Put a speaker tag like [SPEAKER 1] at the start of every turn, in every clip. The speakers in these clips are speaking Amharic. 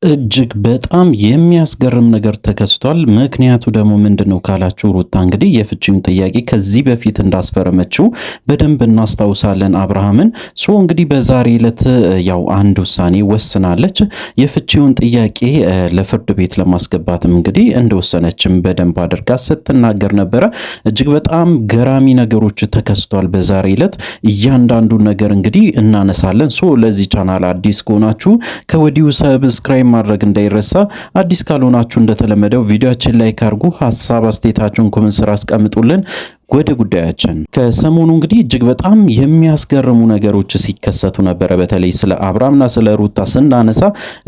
[SPEAKER 1] እጅግ በጣም የሚያስገርም ነገር ተከስቷል። ምክንያቱ ደግሞ ምንድነው ካላችሁ ሩታ እንግዲህ የፍቺውን ጥያቄ ከዚህ በፊት እንዳስፈረመችው በደንብ እናስታውሳለን አብርሃምን። እንግዲህ በዛሬ ዕለት ያው አንድ ውሳኔ ወስናለች። የፍቺውን ጥያቄ ለፍርድ ቤት ለማስገባትም እንግዲህ እንደወሰነችም በደንብ አድርጋ ስትናገር ነበረ። እጅግ በጣም ገራሚ ነገሮች ተከስቷል በዛሬ ዕለት። እያንዳንዱን ነገር እንግዲህ እናነሳለን። ለዚህ ቻናል አዲስ ከሆናችሁ ከወዲሁ ሰብስክራይብ ማድረግ እንዳይረሳ። አዲስ ካልሆናችሁ እንደተለመደው ቪዲዮአችን ላይክ አድርጉ፣ ሀሳብ አስተያየታችሁን ኮሜንት ስራ አስቀምጡልን። ወደ ጉዳያችን ከሰሞኑ እንግዲህ እጅግ በጣም የሚያስገርሙ ነገሮች ሲከሰቱ ነበረ። በተለይ ስለ አብርሃምና ስለ ሩታ ስናነሳ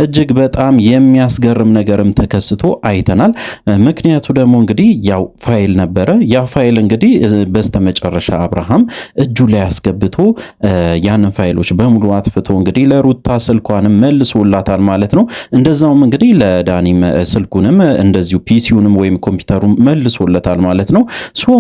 [SPEAKER 1] እጅግ በጣም የሚያስገርም ነገርም ተከስቶ አይተናል። ምክንያቱ ደግሞ እንግዲህ ያው ፋይል ነበረ። ያ ፋይል እንግዲህ በስተመጨረሻ አብርሃም እጁ ላይ አስገብቶ ያንን ፋይሎች በሙሉ አጥፍቶ እንግዲህ ለሩታ ስልኳንም መልሶላታል ማለት ነው። እንደዛውም እንግዲህ ለዳኒ ስልኩንም እንደዚሁ ፒሲውንም ወይም ኮምፒውተሩን መልሶለታል ማለት ነው።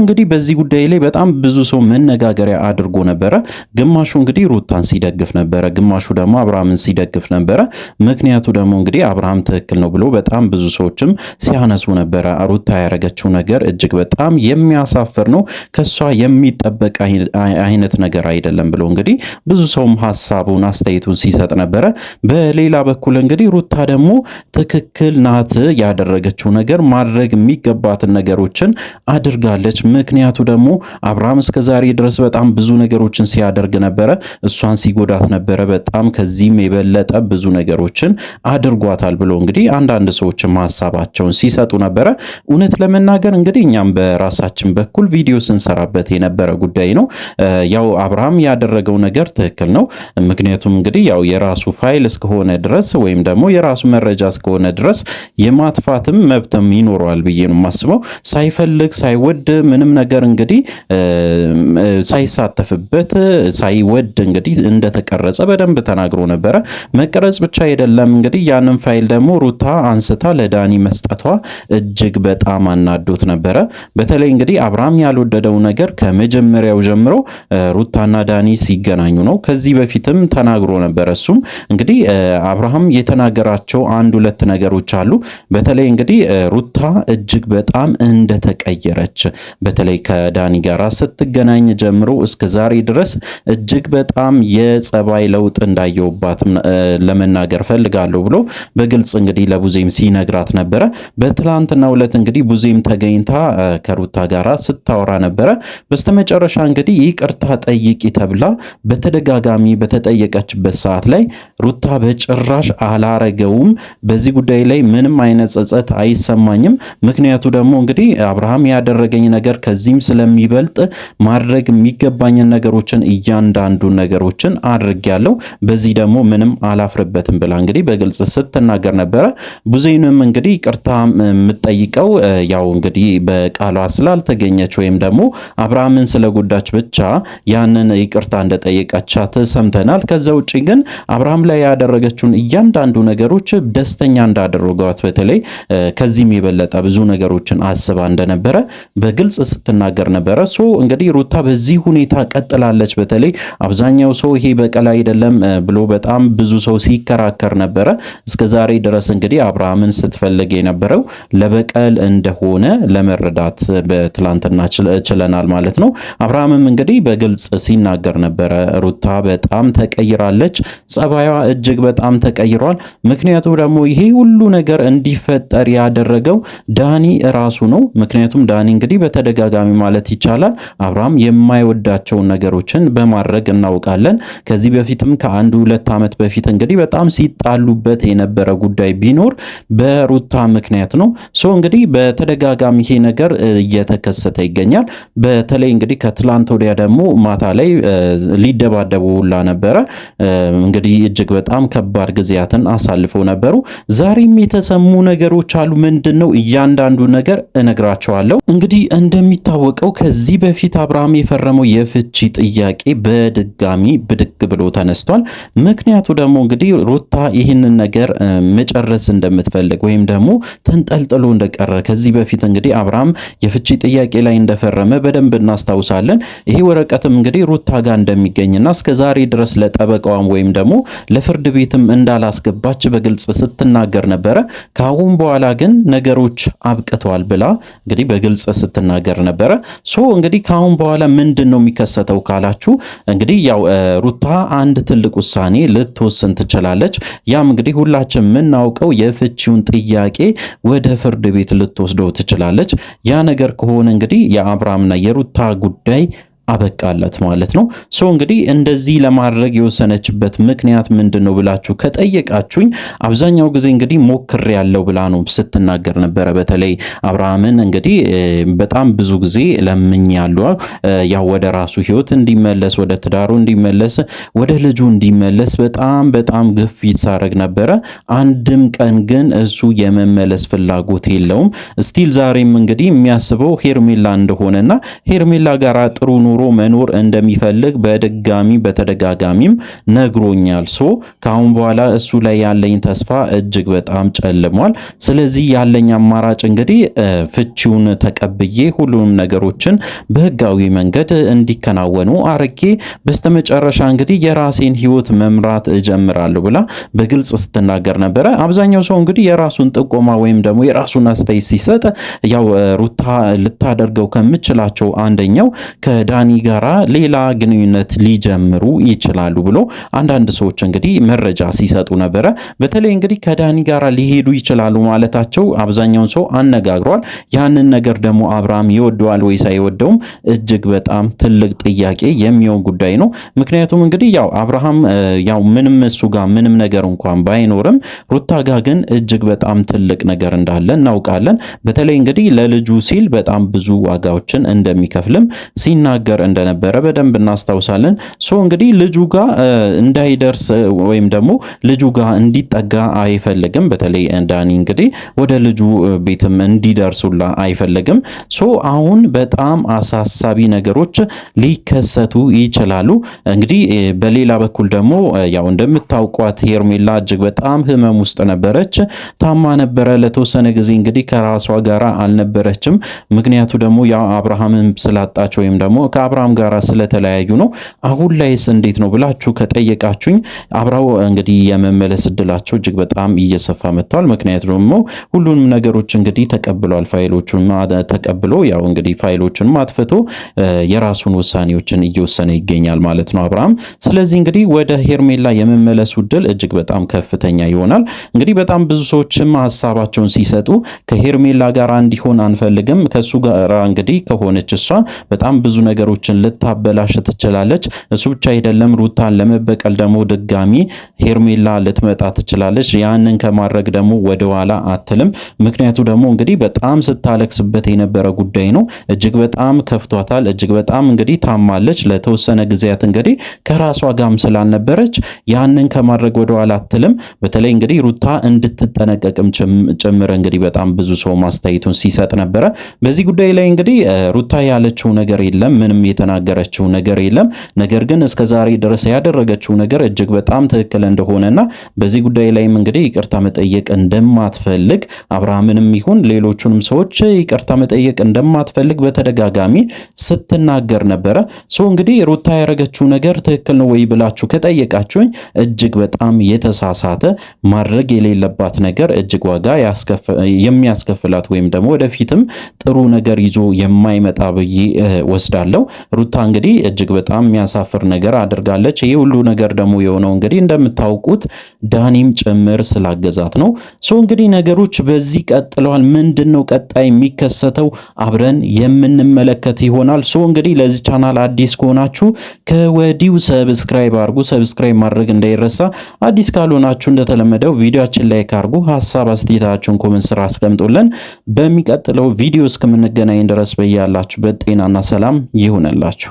[SPEAKER 1] እንግዲህ በዚህ ጉዳይ ላይ በጣም ብዙ ሰው መነጋገሪያ አድርጎ ነበረ። ግማሹ እንግዲህ ሩታን ሲደግፍ ነበረ፣ ግማሹ ደግሞ አብርሃምን ሲደግፍ ነበረ። ምክንያቱ ደግሞ እንግዲህ አብርሃም ትክክል ነው ብሎ በጣም ብዙ ሰዎችም ሲያነሱ ነበረ። ሩታ ያደረገችው ነገር እጅግ በጣም የሚያሳፍር ነው፣ ከሷ የሚጠበቅ አይነት ነገር አይደለም ብሎ እንግዲህ ብዙ ሰውም ሐሳቡን አስተያየቱን ሲሰጥ ነበረ። በሌላ በኩል እንግዲህ ሩታ ደግሞ ትክክል ናት፣ ያደረገችው ነገር ማድረግ የሚገባትን ነገሮችን አድርጋለች። ምክንያቱ ደግሞ አብርሃም እስከ ዛሬ ድረስ በጣም ብዙ ነገሮችን ሲያደርግ ነበረ፣ እሷን ሲጎዳት ነበረ። በጣም ከዚህም የበለጠ ብዙ ነገሮችን አድርጓታል ብሎ እንግዲህ አንዳንድ ሰዎችም ሐሳባቸውን ሲሰጡ ነበረ። እውነት ለመናገር እንግዲህ እኛም በራሳችን በኩል ቪዲዮ ስንሰራበት የነበረ ጉዳይ ነው። ያው አብርሃም ያደረገው ነገር ትክክል ነው። ምክንያቱም እንግዲህ ያው የራሱ ፋይል እስከሆነ ድረስ ወይም ደግሞ የራሱ መረጃ እስከሆነ ድረስ የማጥፋትም መብትም ይኖረዋል ብዬ ነው የማስበው። ሳይፈልግ ሳይወድ ምንም ነገር እንግዲህ ሳይሳተፍበት ሳይወድ እንግዲህ እንደተቀረጸ በደንብ ተናግሮ ነበረ። መቀረጽ ብቻ አይደለም እንግዲህ ያንን ፋይል ደግሞ ሩታ አንስታ ለዳኒ መስጠቷ እጅግ በጣም አናዶት ነበረ። በተለይ እንግዲህ አብርሃም ያልወደደው ነገር ከመጀመሪያው ጀምሮ ሩታና ዳኒ ሲገናኙ ነው። ከዚህ በፊትም ተናግሮ ነበረ። እሱም እንግዲህ አብርሃም የተናገራቸው አንድ ሁለት ነገሮች አሉ። በተለይ እንግዲህ ሩታ እጅግ በጣም እንደተቀየረች በተለይ ከዳኒ ጋር ስትገናኝ ጀምሮ እስከ ዛሬ ድረስ እጅግ በጣም የጸባይ ለውጥ እንዳየውባት ለመናገር ፈልጋለሁ ብሎ በግልጽ እንግዲህ ለቡዜም ሲነግራት ነበረ። በትላንትናው ዕለት እንግዲህ ቡዜም ተገኝታ ከሩታ ጋር ስታወራ ነበረ። በስተመጨረሻ እንግዲህ ይቅርታ ጠይቂ ተብላ በተደጋጋሚ በተጠየቀችበት ሰዓት ላይ ሩታ በጭራሽ አላረገውም፣ በዚህ ጉዳይ ላይ ምንም አይነት ጸጸት አይሰማኝም። ምክንያቱ ደግሞ እንግዲህ አብርሃም ያደረገኝ ነገር ከዚህም ስለሚበልጥ ማድረግ የሚገባኝን ነገሮችን እያንዳንዱን ነገሮችን አድርጌያለሁ፣ በዚህ ደግሞ ምንም አላፍርበትም ብላ እንግዲህ በግልጽ ስትናገር ነበረ። ቡዜንም እንግዲህ ይቅርታ የምትጠይቀው ያው እንግዲህ በቃሏ ስላልተገኘች ወይም ደግሞ አብርሃምን ስለጎዳች ብቻ ያንን ይቅርታ እንደጠየቀቻት ሰምተናል። ከዛ ውጪ ግን አብርሃም ላይ ያደረገችውን እያንዳንዱ ነገሮች ደስተኛ እንዳደረጓት በተለይ ከዚህም የበለጠ ብዙ ነገሮችን አስባ እንደነበረ በግልጽ ስትናገር ነበረ። እንግዲህ ሩታ በዚህ ሁኔታ ቀጥላለች። በተለይ አብዛኛው ሰው ይሄ በቀል አይደለም ብሎ በጣም ብዙ ሰው ሲከራከር ነበረ። እስከዛሬ ድረስ እንግዲህ አብርሃምን ስትፈልግ የነበረው ለበቀል እንደሆነ ለመረዳት በትላንትና ችለናል ማለት ነው። አብርሃምም እንግዲህ በግልጽ ሲናገር ነበረ፣ ሩታ በጣም ተቀይራለች፣ ጸባይዋ እጅግ በጣም ተቀይሯል። ምክንያቱ ደግሞ ይሄ ሁሉ ነገር እንዲፈጠር ያደረገው ዳኒ ራሱ ነው። ምክንያቱም ዳኒ እንግዲህ በተደጋጋሚ ማለት ይቻላል አብርሃም የማይወዳቸውን ነገሮችን በማድረግ እናውቃለን። ከዚህ በፊትም ከአንድ ሁለት ዓመት በፊት እንግዲህ በጣም ሲጣሉበት የነበረ ጉዳይ ቢኖር በሩታ ምክንያት ነው። እንግዲህ በተደጋጋሚ ይሄ ነገር እየተከሰተ ይገኛል። በተለይ እንግዲህ ከትላንት ወዲያ ደግሞ ማታ ላይ ሊደባደቡ ሁላ ነበረ። እንግዲህ እጅግ በጣም ከባድ ጊዜያትን አሳልፈው ነበሩ። ዛሬም የተሰሙ ነገሮች አሉ። ምንድነው? እያንዳንዱ ነገር እነግራቸዋለሁ። እንግዲህ እንደሚታወቀው እንደሚታወቀው ከዚህ በፊት አብርሃም የፈረመው የፍቺ ጥያቄ በድጋሚ ብድግ ብሎ ተነስቷል። ምክንያቱ ደግሞ እንግዲህ ሩታ ይህንን ነገር መጨረስ እንደምትፈልግ ወይም ደግሞ ተንጠልጥሎ እንደቀረ ከዚህ በፊት እንግዲህ አብርሃም የፍቺ ጥያቄ ላይ እንደፈረመ በደንብ እናስታውሳለን። ይሄ ወረቀትም እንግዲህ ሩታ ጋር እንደሚገኝና እስከዛሬ ድረስ ለጠበቃዋም ወይም ደግሞ ለፍርድ ቤትም እንዳላስገባች በግልጽ ስትናገር ነበረ። ከአሁን በኋላ ግን ነገሮች አብቅተዋል ብላ እንግዲህ በግልጽ ስትናገር ነበረ። እንግዲህ ከአሁን በኋላ ምንድን ነው የሚከሰተው ካላችሁ እንግዲህ ያው ሩታ አንድ ትልቅ ውሳኔ ልትወስን ትችላለች። ያም እንግዲህ ሁላችን የምናውቀው የፍቺውን ጥያቄ ወደ ፍርድ ቤት ልትወስደው ትችላለች። ያ ነገር ከሆነ እንግዲህ የአብርሃምና የሩታ ጉዳይ አበቃለት ማለት ነው። እንግዲህ እንደዚህ ለማድረግ የወሰነችበት ምክንያት ምንድነው ብላችሁ ከጠየቃችሁኝ አብዛኛው ጊዜ እንግዲህ ሞክር ያለው ብላ ነው ስትናገር ነበረ። በተለይ አብርሃምን እንግዲህ በጣም ብዙ ጊዜ ለምኛለሁ፣ ያው ወደ ራሱ ህይወት እንዲመለስ፣ ወደ ትዳሩ እንዲመለስ፣ ወደ ልጁ እንዲመለስ በጣም ግፊት ሳረግ ነበረ። አንድም ቀን ግን እሱ የመመለስ ፍላጎት የለውም። ስቲል ዛሬም እንግዲህ የሚያስበው ሄርሜላ እንደሆነና ሄርሜላ ጋር ጥሩ ኑሮ መኖር እንደሚፈልግ በድጋሚ በተደጋጋሚም ነግሮኛል። ከአሁን በኋላ እሱ ላይ ያለኝ ተስፋ እጅግ በጣም ጨልሟል። ስለዚህ ያለኝ አማራጭ እንግዲህ ፍቺውን ተቀብዬ ሁሉንም ነገሮችን በህጋዊ መንገድ እንዲከናወኑ አርጌ በስተመጨረሻ እንግዲህ የራሴን ህይወት መምራት እጀምራለሁ ብላ በግልጽ ስትናገር ነበረ። አብዛኛው ሰው እንግዲህ የራሱን ጥቆማ ወይም ደግሞ የራሱን አስተያየት ሲሰጥ ያው ሩታ ልታደርገው ከምችላቸው አንደኛው ከዳኒ ጋራ ሌላ ግንኙነት ሊጀምሩ ይችላሉ ብሎ አንዳንድ ሰዎች እንግዲህ መረጃ ሲሰጡ ነበረ። በተለይ እንግዲህ ከዳኒ ጋራ ሊሄዱ ይችላሉ ማለታቸው አብዛኛውን ሰው አነጋግሯል። ያንን ነገር ደግሞ አብርሃም ይወደዋል ወይስ አይወደውም እጅግ በጣም ትልቅ ጥያቄ የሚሆን ጉዳይ ነው። ምክንያቱም እንግዲህ ያው አብርሃም ያው ምንም እሱ ጋር ምንም ነገር እንኳን ባይኖርም ሩታ ጋር ግን እጅግ በጣም ትልቅ ነገር እንዳለ እናውቃለን። በተለይ እንግዲህ ለልጁ ሲል በጣም ብዙ ዋጋዎችን እንደሚከፍልም ሲናገር እንደነበረ በደንብ እናስታውሳለን። እንግዲህ ልጁ ጋር እንዳይደርስ ወይም ደግሞ ልጁ ጋር እንዲጠጋ አይፈልግም። በተለይ ዳኒ እንግዲህ ወደ ልጁ ቤትም እንዲደርሱላ አይፈልግም። አሁን በጣም አሳሳቢ ነገሮች ሊከሰቱ ይችላሉ። እንግዲህ በሌላ በኩል ደግሞ ያው እንደምታውቋት ሄርሜላ እጅግ በጣም ህመም ውስጥ ነበረች፣ ታማ ነበረ። ለተወሰነ ጊዜ እንግዲህ ከራሷ ጋር አልነበረችም። ምክንያቱ ደግሞ ያው አብርሃምን ስላጣች ወይም ደግሞ ከአብርሃም ጋር ስለተለያዩ ነው። አሁን ላይስ እንዴት ነው ብላችሁ ከጠየቃችሁኝ አብራው እንግዲህ የመመለስ እድላቸው እጅግ በጣም እየሰፋ መጥቷል። ምክንያቱ ደግሞ ሁሉንም ነገሮች እንግዲህ ተቀብሏል። ፋይሎቹን ተቀብሎ ያው እንግዲህ ፋይሎቹን አጥፍቶ የራሱን ውሳኔዎችን እየወሰነ ይገኛል ማለት ነው አብርሃም። ስለዚህ እንግዲህ ወደ ሄርሜላ የመመለሱ እድል እጅግ በጣም ከፍተኛ ይሆናል። እንግዲህ በጣም ብዙ ሰዎችም ሀሳባቸውን ሲሰጡ ከሄርሜላ ጋር እንዲሆን አንፈልግም፣ ከሱ ጋር እንግዲህ ከሆነች እሷ በጣም ብዙ ነገሮችን ልታበላሽ ትችላለች። እሱ ብቻ አይደለም ሩታን ለመበቀል ደግሞ ድጋሚ ሄርሜላ ልትመጣ ትችላለች። ያንን ከማድረግ ደግሞ ወደኋላ አትልም። ምክንያቱ ደግሞ እንግዲህ በጣም ስታለቅስበት የነበረ ጉዳይ ነው። እጅግ በጣም ከፍቷታል። እጅግ በጣም እንግዲህ ታማለች። ለተወሰነ ጊዜያት እንግዲህ ከራሷ ጋርም ስላልነበረች ያንን ከማድረግ ወደኋላ አትልም። በተለይ እንግዲህ ሩታ እንድትጠነቀቅም ጭምር እንግዲህ በጣም ብዙ ሰው ማስተያየቱን ሲሰጥ ነበረ። በዚህ ጉዳይ ላይ እንግዲህ ሩታ ያለችው ነገር የለም፣ ምንም የተናገረችው ነገር የለም። ነገር ግን እስከዛሬ ድረስ ያደረገችው ነገር እጅግ በጣም ትክክል እንደሆነና በዚህ ጉዳይ ላይም እንግዲህ ይቅርታ መጠየቅ እንደማትፈልግ አብርሃምንም ይሁን ሌሎቹንም ሰዎች ይቅርታ መጠየቅ እንደማትፈልግ በተደጋጋሚ ስትናገር ነበረ። እንግዲህ ሩታ ያደረገችው ነገር ትክክል ነው ወይ ብላችሁ ከጠየቃችሁኝ እጅግ በጣም የተሳሳተ ማድረግ የሌለባት ነገር እጅግ ዋጋ የሚያስከፍላት ወይም ደግሞ ወደፊትም ጥሩ ነገር ይዞ የማይመጣ ብዬ ወስዳለሁ። ሩታ እንግዲህ እጅግ በጣም የሚያሳፍር ነገር አድርጋለች። ይህ ሁሉ ነገር ደግሞ የሆነው እንግዲህ እንደምታውቁት ዳኒም ጭምር ስላገዛት ነው። እንግዲህ ነገሮች በዚህ ቀጥለዋል። ምንድነው ቀጣይ የሚከሰተው አብረን የምንመለከት ይሆናል። እንግዲህ ለዚህ ቻናል አዲስ ከሆናችሁ ከወዲሁ ሰብስክራይብ አድርጉ። ሰብስክራይብ ማድረግ እንዳይረሳ። አዲስ ካልሆናችሁ እንደተለመደው ቪዲዮአችን ላይ ካርጉ ሐሳብ አስተያየታችሁን ኮሜንት ስራ አስቀምጡልን። በሚቀጥለው ቪዲዮ እስከምንገናኝ ድረስ በያላችሁበት ጤናና ሰላም ይሁንላችሁ።